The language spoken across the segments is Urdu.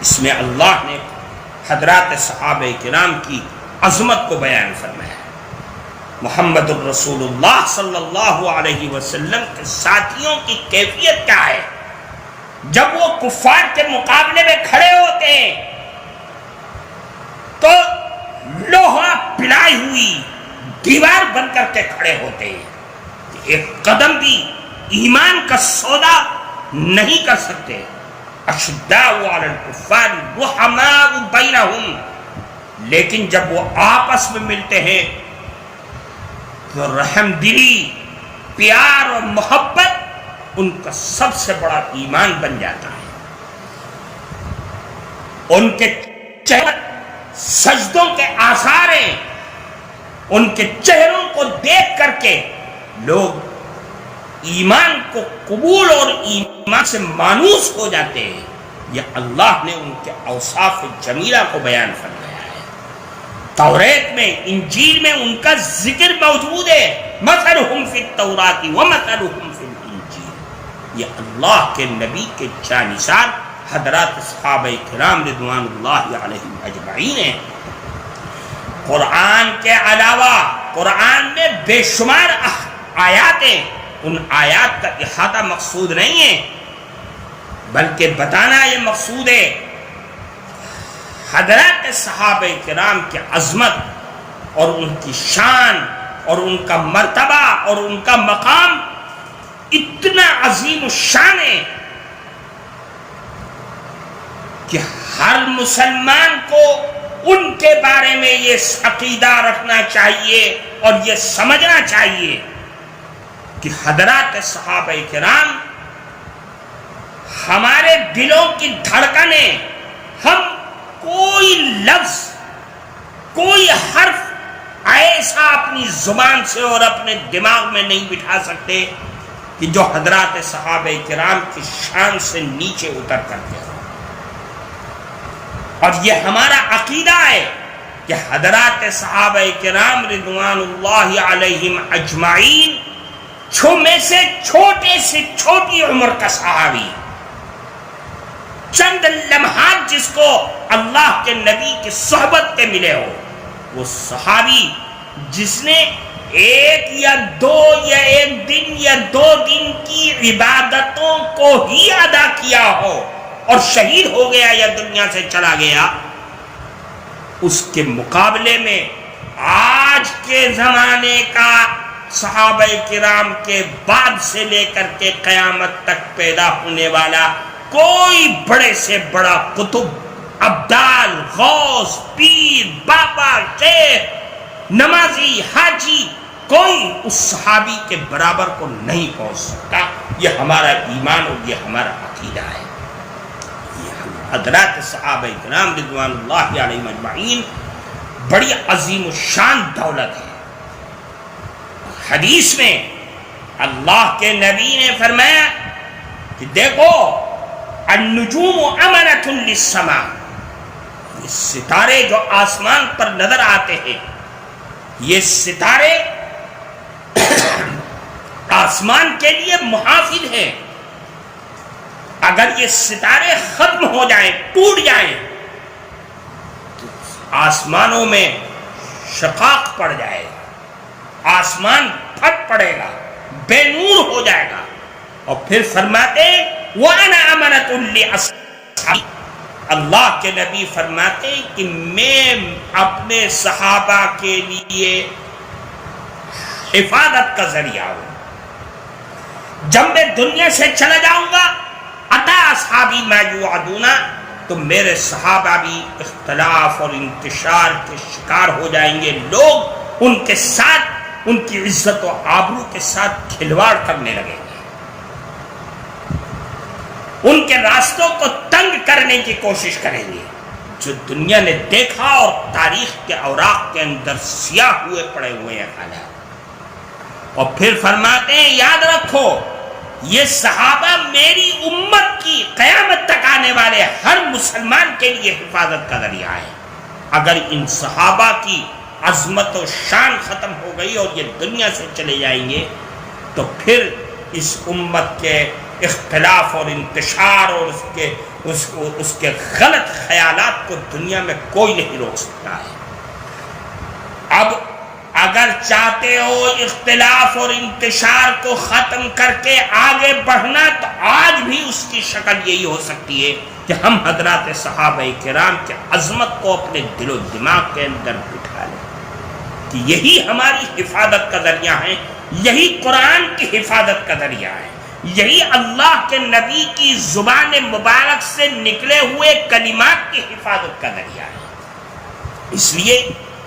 اس میں اللہ نے حضرات صحابہ کرام کی عظمت کو بیان فرمایا ہے۔ محمد الرسول اللہ صلی اللہ علیہ وسلم کے ساتھیوں کی کیفیت کیا ہے؟ جب وہ کفار کے مقابلے میں کھڑے ہوتے ہیں تو لوہا پلائی ہوئی دیوار بن کر کے کھڑے ہوتے ہیں، ایک قدم بھی ایمان کا سودا نہیں کر سکتے۔ اشداء علی الکفار رحماء بینہم، لیکن جب وہ آپس میں ملتے ہیں تو رحم دلی، پیار اور محبت ان کا سب سے بڑا ایمان بن جاتا ہے۔ ان کے چہرے سجدوں کے آثار ہیں، ان کے چہروں کو دیکھ کر کے لوگ ایمان کو قبول اور ایمان سے مانوس ہو جاتے ہیں۔ یہ اللہ نے ان کے اوصاف جمیلہ کو بیان فرمایا ہے۔ توریت میں، انجیل میں ان کا ذکر موجود ہے، مثلہم فی التوراۃ ومثلہم فی الانجیل۔ یہ اللہ کے نبی کے جانثار حضرات صحابہ کرام رضوان اللہ علیہم اجمعین ہیں۔ قرآن کے علاوہ قرآن میں بے شمار آیات ہیں، ان آیات کا احاطہ مقصود نہیں ہے، بلکہ بتانا یہ مقصود ہے۔ حضرات صحابہ کرام کی عظمت اور ان کی شان اور ان کا مرتبہ اور ان کا مقام اتنا عظیم الشان ہے کہ ہر مسلمان کو ان کے بارے میں یہ عقیدہ رکھنا چاہیے اور یہ سمجھنا چاہیے کہ حضرات صحابہ کرام ہمارے دلوں کی دھڑکنیں، ہم کوئی لفظ، کوئی حرف ایسا اپنی زبان سے اور اپنے دماغ میں نہیں بٹھا سکتے کہ جو حضرات صحابہ کرام کی شان سے نیچے اتر کر کے ہو۔ اور یہ ہمارا عقیدہ ہے کہ حضرات صحابہ کرام رضوان اللہ علیہم اجمعین میں سے چھوٹے سے چھوٹی عمر کا صحابی، چند لمحات جس کو اللہ کے نبی کی صحبت کے ملے ہو، وہ صحابی جس نے ایک یا دو یا ایک دن یا 2 دن کی عبادتوں کو ہی ادا کیا ہو اور شہید ہو گیا یا دنیا سے چلا گیا، اس کے مقابلے میں آج کے زمانے کا صحابہ کرام کے بعد سے لے کر کے قیامت تک پیدا ہونے والا کوئی بڑے سے بڑا قطب، ابدال، غوث، پیر، بابا، شیخ، نمازی، حاجی، کوئی اس صحابی کے برابر کو نہیں پہنچ سکتا۔ یہ ہمارا ایمان اور یہ ہمارا عقیدہ ہے۔ حضرات صحابہ کرام رضوان اللہ علیہم اجمعین بڑی عظیم الشان دولت ہے۔ حدیث میں اللہ کے نبی نے فرمایا کہ دیکھو النجوم امنۃ للسماء، یہ ستارے جو آسمان پر نظر آتے ہیں، یہ ستارے آسمان کے لیے محافظ ہیں۔ اگر یہ ستارے ختم ہو جائیں، ٹوٹ جائیں، تو آسمانوں میں شقاق پڑ جائے گا، آسمان پھٹ پڑے گا، بے نور ہو جائے گا۔ اور پھر فرماتے وَأَنَا أَمَنَةٌ لِأَصْحَابِي، اللہ کے نبی فرماتے کہ میں اپنے صحابہ کے لیے حفاظت کا ذریعہ ہوں۔ جب میں دنیا سے چلا جاؤں گا اتا اصحابی ما یوعدون، تو میرے صحابہ بھی اختلاف اور انتشار کے شکار ہو جائیں گے، لوگ ان کے ساتھ، ان کی عزت و آبرو کے ساتھ کھلواڑ کرنے لگیں گے، ان کے راستوں کو تنگ کرنے کی کوشش کریں گے۔ جو دنیا نے دیکھا اور تاریخ کے اوراق کے اندر سیاہ ہوئے پڑے ہوئے ہیں حالات۔ اور پھر فرماتے ہیں یاد رکھو یہ صحابہ میری امت کی قیامت تک آنے والے ہر مسلمان کے لیے حفاظت کا ذریعہ ہے۔ اگر ان صحابہ کی عظمت و شان ختم ہو گئی اور یہ دنیا سے چلے جائیں گے تو پھر اس امت کے اختلاف اور انتشار اور اس کے غلط خیالات کو دنیا میں کوئی نہیں روک سکتا ہے۔ اب اگر چاہتے ہو اختلاف اور انتشار کو ختم کر کے آگے بڑھنا تو آج بھی اس کی شکل یہی ہو سکتی ہے کہ ہم حضرات صحابہ کرام کی عظمت کو اپنے دل و دماغ کے اندر بٹھا لیں کہ یہی ہماری حفاظت کا ذریعہ ہے، یہی قرآن کی حفاظت کا ذریعہ ہے، یہی اللہ کے نبی کی زبان مبارک سے نکلے ہوئے کلمات کی حفاظت کا ذریعہ ہے۔ اس لیے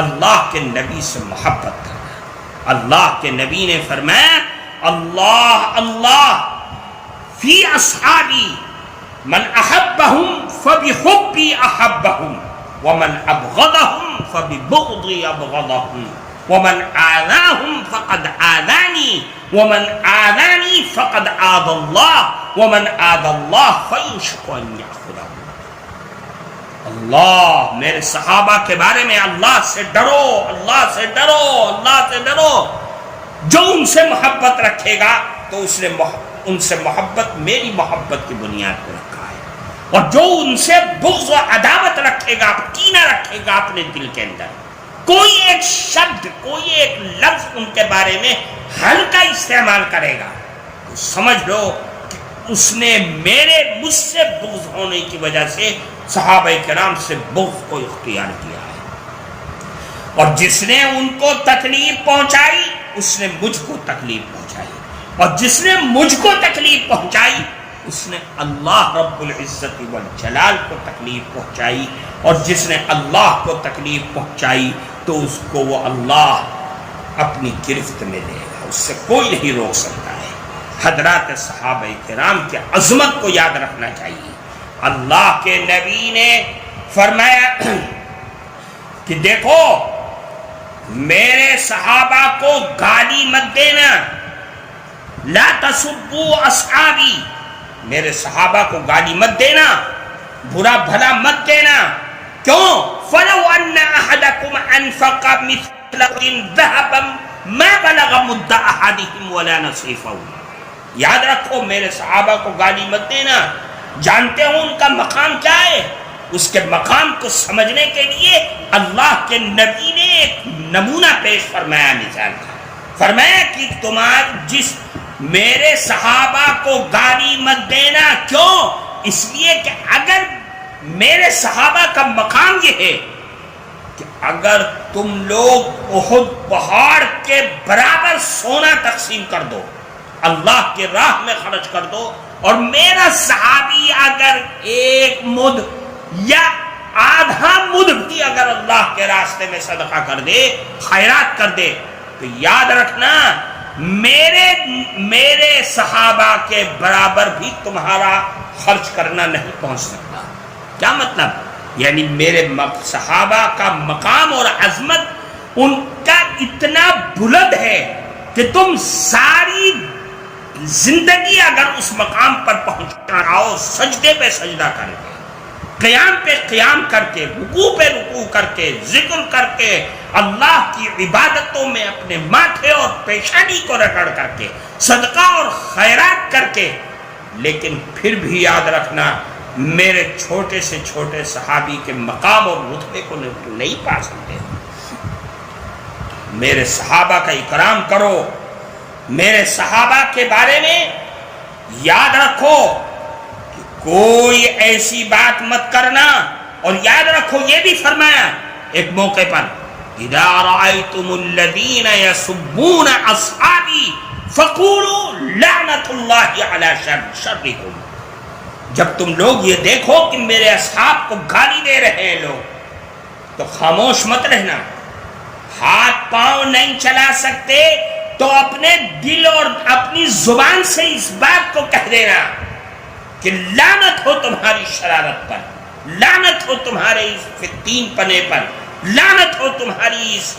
اللہ کے نبی سے محبت کرنا۔ اللہ کے نبی نے فرمایا اللہ اللہ فی اصحابی من احبہم فبحبی احبہم ومن ابغضہم فببغضی ابغضہم ومن آذاہم فقد آذانی ومن آذانی فقد آذى اللہ ومن آذى اللہ فیوشک ان یأخذہ۔ اللہ میرے صحابہ کے بارے میں اللہ سے ڈرو، اللہ سے ڈرو، اللہ سے ڈرو۔ جو ان سے محبت رکھے گا تو اس نے ان سے محبت میری محبت کی بنیاد پر رکھا ہے، اور جو ان سے بغض و عداوت رکھے گا، کینہ رکھے گا اپنے دل کے اندر، کوئی ایک شبد، کوئی ایک لفظ ان کے بارے میں ہلکا استعمال کرے گا تو سمجھ لو کہ اس نے مجھ سے بغض ہونے کی وجہ سے صحابہ کرام سے بغض کو اختیار کیا ہے، اور جس نے ان کو تکلیف پہنچائی اس نے مجھ کو تکلیف پہنچائی، اور جس نے مجھ کو تکلیف پہنچائی اس نے اللہ رب العزت والجلال کو تکلیف پہنچائی، اور جس نے اللہ کو تکلیف پہنچائی تو اس کو وہ اللہ اپنی گرفت میں لے گا، اس سے کوئی نہیں روک سکتا ہے۔ حضرات صحابہ کرام کی عظمت کو یاد رکھنا چاہیے۔ اللہ کے نبی نے فرمایا کہ دیکھو میرے صحابہ کو گالی مت دینا، لا تسبوا اصحابی، میرے صحابہ کو گالی مت دینا، برا بھلا مت دینا۔ کیوں؟ فلو ان احدکم انفق مثل ذهبا ما بلغ مد احدهم ولا نصيفه۔ یاد رکھو میرے صحابہ کو گالی مت دینا، جانتے ہو ان کا مقام کیا ہے؟ اس کے مقام کو سمجھنے کے لیے اللہ کے نبی نے ایک نمونہ پیش فرمایا، مثال کا فرمایا کہ میرے صحابہ کو گالی مت دینا۔ کیوں؟ اس لیے کہ اگر میرے صحابہ کا مقام یہ ہے کہ اگر تم لوگ احد پہاڑ کے برابر سونا تقسیم کر دو، اللہ کی راہ میں خرچ کر دو، اور میرا صحابی اگر ایک مد یا آدھا مد بھی اگر اللہ کے راستے میں صدقہ کر دے، خیرات کر دے، تو یاد رکھنا میرے صحابہ کے برابر بھی تمہارا خرچ کرنا نہیں پہنچ سکتا۔ کیا مطلب؟ یعنی میرے صحابہ کا مقام اور عظمت ان کا اتنا بلند ہے کہ تم ساری زندگی اگر اس مقام پر پہنچنا آؤ، سجدے پہ سجدہ کر کے، قیام پہ قیام کر کے، رکوع پہ رکوع کر کے، ذکر کر کے، اللہ کی عبادتوں میں اپنے ماتھے اور پیشانی کو رگڑ کر کے، صدقہ اور خیرات کر کے، لیکن پھر بھی یاد رکھنا میرے چھوٹے سے چھوٹے صحابی کے مقام اور رتبے کو نہیں پا سکتے۔ میرے صحابہ کا اکرام کرو، میرے صحابہ کے بارے میں یاد رکھو کہ کوئی ایسی بات مت کرنا، اور یاد رکھو یہ بھی فرمایا ایک موقع پر اذا رأيتم الذين يسبون اصحابي فقولوا لعنت اللہ علی شرکم۔ جب تم لوگ یہ دیکھو کہ میرے اصحاب کو گالی دے رہے ہیں لوگ تو خاموش مت رہنا، ہاتھ پاؤں نہیں چلا سکتے تو اپنے دل اور اپنی زبان سے اس بات کو کہہ دینا کہ لعنت ہو تمہاری شرارت پر، لعنت ہو تمہارے اس فتین پنے پر، لعنت ہو تمہاری اس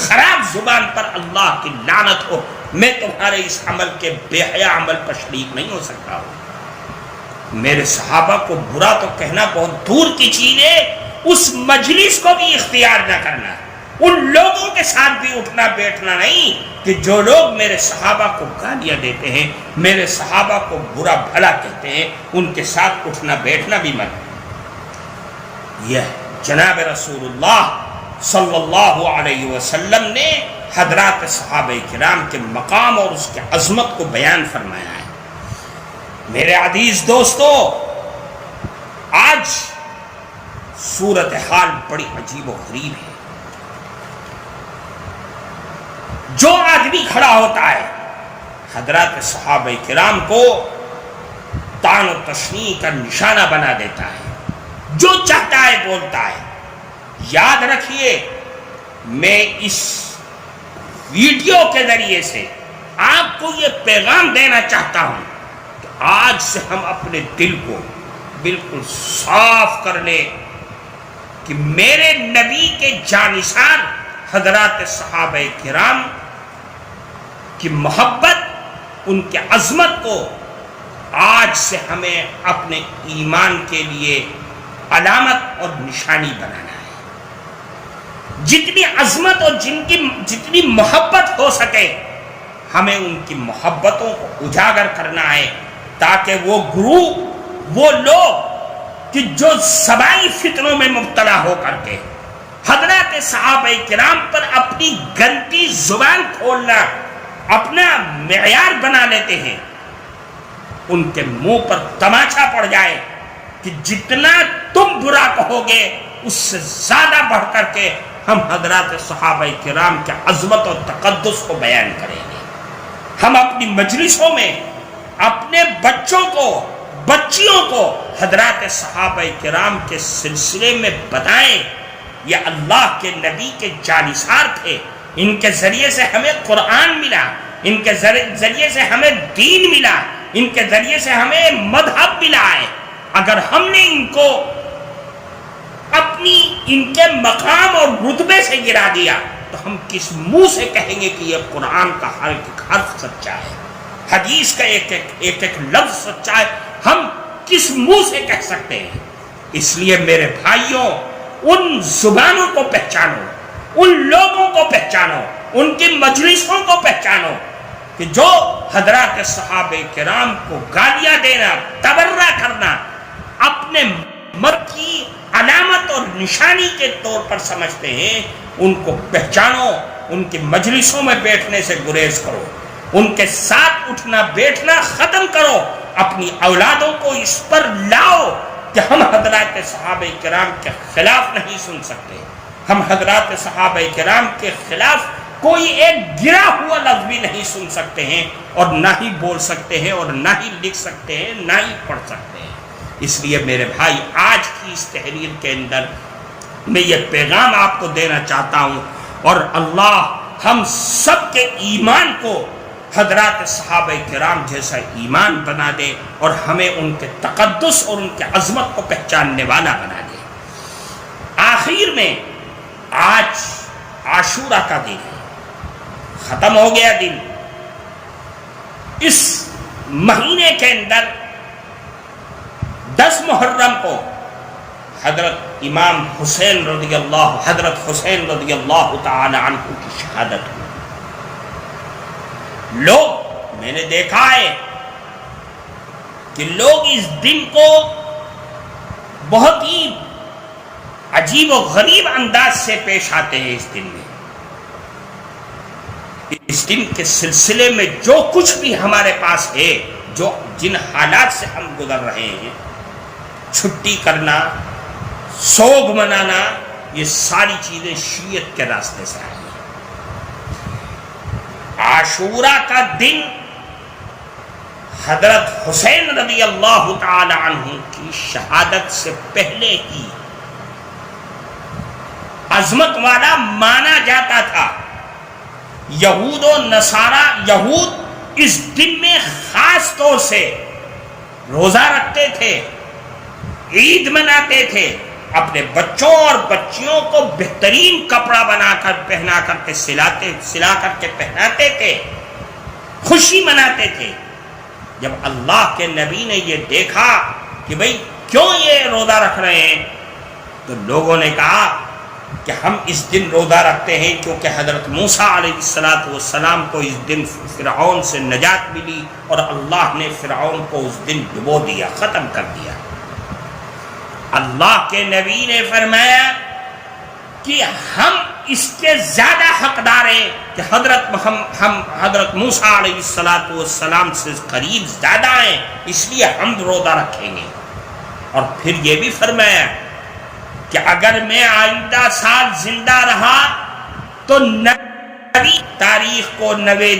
خراب زبان پر، اللہ کی لعنت ہو، میں تمہارے اس عمل کے بے حیا عمل پر شریک نہیں ہو سکتا ہوں۔ میرے صحابہ کو برا تو کہنا بہت دور کی چیز ہے، اس مجلس کو بھی اختیار نہ کرنا، ان لوگوں کے ساتھ بھی اٹھنا بیٹھنا نہیں کہ جو لوگ میرے صحابہ کو گالیاں دیتے ہیں، میرے صحابہ کو برا بھلا کہتے ہیں، ان کے ساتھ اٹھنا بیٹھنا بھی مت۔ یہ جناب رسول اللہ صلی اللہ علیہ وسلم نے حضرات صحابہ کرام کے مقام اور اس کے عظمت کو بیان فرمایا ہے۔ میرے عزیز دوستو، آج صورتحال بڑی عجیب و غریب ہے۔ جو آدمی کھڑا ہوتا ہے حضرات صحابہ کرام کو طعن و تشنیع کا نشانہ بنا دیتا ہے، جو چاہتا ہے بولتا ہے۔ یاد رکھیے، میں اس ویڈیو کے ذریعے سے آپ کو یہ پیغام دینا چاہتا ہوں کہ آج سے ہم اپنے دل کو بالکل صاف کر لیں کہ میرے نبی کے جانثار حضرات صحابہ کرام کی محبت، ان کے عظمت کو آج سے ہمیں اپنے ایمان کے لیے علامت اور نشانی بنانا ہے۔ جتنی عظمت اور جتنی محبت ہو سکے ہمیں ان کی محبتوں کو اجاگر کرنا ہے، تاکہ وہ گروپ، وہ لوگ کہ جو سبائی فتنوں میں مبتلا ہو کر کے حضرات صحابہ کرام پر اپنی گندی زبان کھولنا اپنا معیار بنا لیتے ہیں، ان کے منہ پر تماچا پڑ جائے کہ جتنا تم برا کہو گے اس سے زیادہ بڑھ کر کے ہم حضرات صحابہ کرام کے عظمت اور تقدس کو بیان کریں گے۔ ہم اپنی مجلسوں میں اپنے بچوں کو، بچیوں کو حضرات صحابہ کرام کے سلسلے میں بتائیں، یہ اللہ کے نبی کے جانثار تھے، ان کے ذریعے سے ہمیں قرآن ملا، ان کے ذریعے سے ہمیں دین ملا، ان کے ذریعے سے ہمیں مذہب ملا ہے۔ اگر ہم نے ان کو اپنی ان کے مقام اور رتبے سے گرا دیا تو ہم کس منہ سے کہیں گے کہ یہ قرآن کا ہر ایک حرف سچا ہے، حدیث کا ایک لفظ سچا ہے؟ ہم کس منہ سے کہہ سکتے ہیں؟ اس لیے میرے بھائیوں، ان زبانوں کو پہچانو، ان لوگوں کو پہچانو، ان کی مجلسوں کو پہچانو کہ جو حضرات صحابہ کرام کو گالیاں دینا، تبرہ کرنا اپنے مرد کی علامت اور نشانی کے طور پر سمجھتے ہیں، ان کو پہچانو، ان کی مجلسوں میں بیٹھنے سے گریز کرو، ان کے ساتھ اٹھنا بیٹھنا ختم کرو، اپنی اولادوں کو اس پر لاؤ کہ ہم حضرات صحابہ کرام کے خلاف نہیں سن سکتے، ہم حضرات صحابہ کرام کے خلاف کوئی ایک گرا ہوا لفظ بھی نہیں سن سکتے ہیں، اور نہ ہی بول سکتے ہیں، اور نہ ہی لکھ سکتے ہیں، نہ ہی پڑھ سکتے ہیں۔ اس لیے میرے بھائی، آج کی اس تحریر کے اندر میں یہ پیغام آپ کو دینا چاہتا ہوں، اور اللہ ہم سب کے ایمان کو حضرات صحابہ کرام جیسا ایمان بنا دے، اور ہمیں ان کے تقدس اور ان کے عظمت کو پہچاننے والا بنا دے۔ آخر میں آج عاشورہ کا دن ہے، ختم ہو گیا دن۔ اس مہینے کے اندر 10 محرم کو حضرت امام حسین رضی اللہ تعالی عنہ کی شہادت ہوئی۔ میں نے دیکھا ہے کہ لوگ اس دن کو بہت ہی عجیب و غریب انداز سے پیش آتے ہیں۔ اس دن کے سلسلے میں جو کچھ بھی ہمارے پاس ہے، جن حالات سے ہم گزر رہے ہیں، چھٹی کرنا، سوگ منانا، یہ ساری چیزیں شیعت کے راستے سے آئی ہیں۔ عاشورہ کا دن حضرت حسین رضی اللہ تعالی عنہ کی شہادت سے پہلے ہی عظمت والا مانا جاتا تھا۔ یہود و نصارہ، یہود اس دن میں خاص طور سے روزہ رکھتے تھے، عید مناتے تھے، اپنے بچوں اور بچیوں کو بہترین کپڑا بنا کر پہنا کر کے سلا کر کے پہناتے تھے، خوشی مناتے تھے۔ جب اللہ کے نبی نے یہ دیکھا کہ بھئی کیوں یہ روزہ رکھ رہے ہیں، تو لوگوں نے کہا کہ ہم اس دن روزہ رکھتے ہیں کیونکہ حضرت موسیٰ علیہ السلام کو اس دن فرعون سے نجات ملی اور اللہ نے فرعون کو اس دن ڈبو دیا، ختم کر دیا۔ اللہ کے نبی نے فرمایا کہ ہم اس کے زیادہ حقدار ہیں کہ حضرت موسیٰ علیہ السلام سے قریب زیادہ ہیں، اس لیے ہم روزہ رکھیں گے۔ اور پھر یہ بھی فرمایا کہ اگر میں آئندہ سال زندہ رہا تو نویں تاریخ کو نویں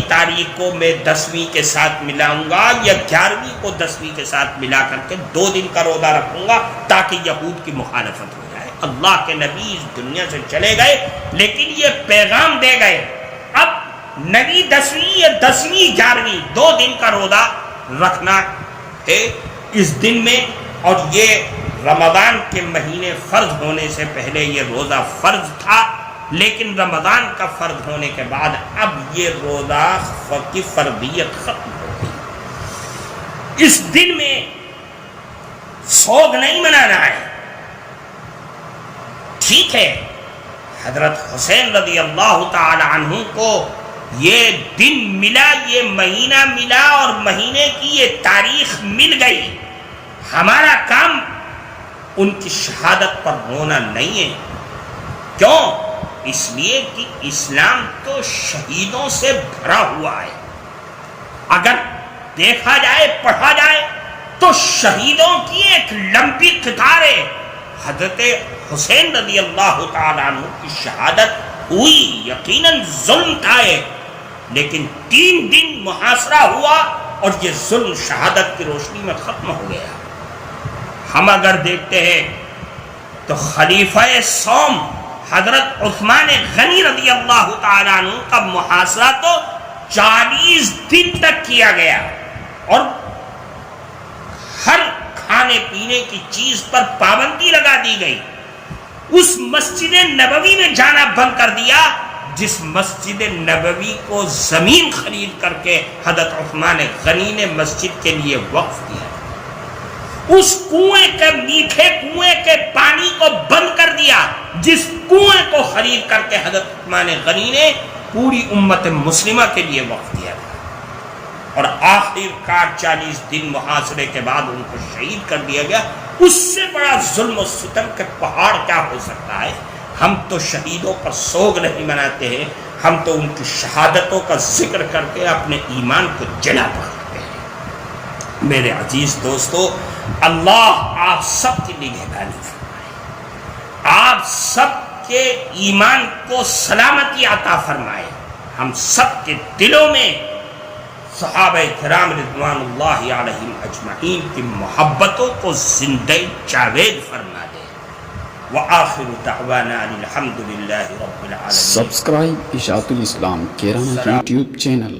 تاریخ کو میں 10ویں کے ساتھ ملاؤں گا یا 11ویں کو 10ویں کے ساتھ ملا کر کے 2 دن کا روزہ رکھوں گا تاکہ یہود کی مخالفت ہو جائے۔ اللہ کے نبی اس دنیا سے چلے گئے لیکن یہ پیغام دے گئے اب نویں 10ویں یا 10ویں 11ویں 2 دن کا روزہ رکھنا ہے اس دن میں۔ اور یہ رمضان کے مہینے فرض ہونے سے پہلے یہ روزہ فرض تھا، لیکن رمضان کا فرض ہونے کے بعد اب یہ روزہ کی فرضیت ختم ہو گئی۔ اس دن میں سوگ نہیں منانا ہے۔ ٹھیک ہے، حضرت حسین رضی اللہ تعالی عنہ کو یہ دن ملا، یہ مہینہ ملا اور مہینے کی یہ تاریخ مل گئی۔ ہمارا کام ان کی شہادت پر رونا نہیں ہے۔ کیوں؟ اس لیے کہ اسلام تو شہیدوں سے بھرا ہوا ہے۔ اگر دیکھا جائے، پڑھا جائے تو شہیدوں کی ایک لمبی قطار ہے۔ حضرت حسین رضی اللہ تعالیٰ عنہ کی شہادت ہوئی، یقیناً ظلم تھا لیکن 3 دن محاصرہ ہوا اور یہ ظلم شہادت کی روشنی میں ختم ہو گیا۔ ہم اگر دیکھتے ہیں تو خلیفہ سوم حضرت عثمان غنی رضی اللہ تعالیٰ عنہ کا محاصرہ تو 40 دن تک کیا گیا اور ہر کھانے پینے کی چیز پر پابندی لگا دی گئی۔ اس مسجد نبوی میں جانا بند کر دیا جس مسجد نبوی کو زمین خرید کر کے حضرت عثمان غنی نے مسجد کے لیے وقف کیا۔ اس کنویں کے میٹھے کنویں کے پانی کو بند کر دیا جس کنویں کو خرید کر کے حضرت عثمان غنی نے پوری امت مسلمہ کے لیے وقف کیا تھا۔ اور آخر کار 40 دن محاصرے کے بعد ان کو شہید کر دیا گیا۔ اس سے بڑا ظلم و ستم کے پہاڑ کیا ہو سکتا ہے؟ ہم تو شہیدوں پر سوگ نہیں مناتے ہیں، ہم تو ان کی شہادتوں کا ذکر کر کے اپنے ایمان کو جلا پکڑتے ہیں۔ میرے عزیز دوستو، اللہ آپ سب کی نگہبانی فرمائے، آپ سب کے ایمان کو سلامتی عطا فرمائے، ہم سب کے دلوں میں صحابہ کرام رضوان اللہ علیہم اجمعین کی محبتوں کو زندہ جاوید فرما دے۔ وآخر دعوانا الحمد للہ رب العالمین۔ سبسکرائب اشاعت الاسلام کیرانہ یوٹیوب چینل۔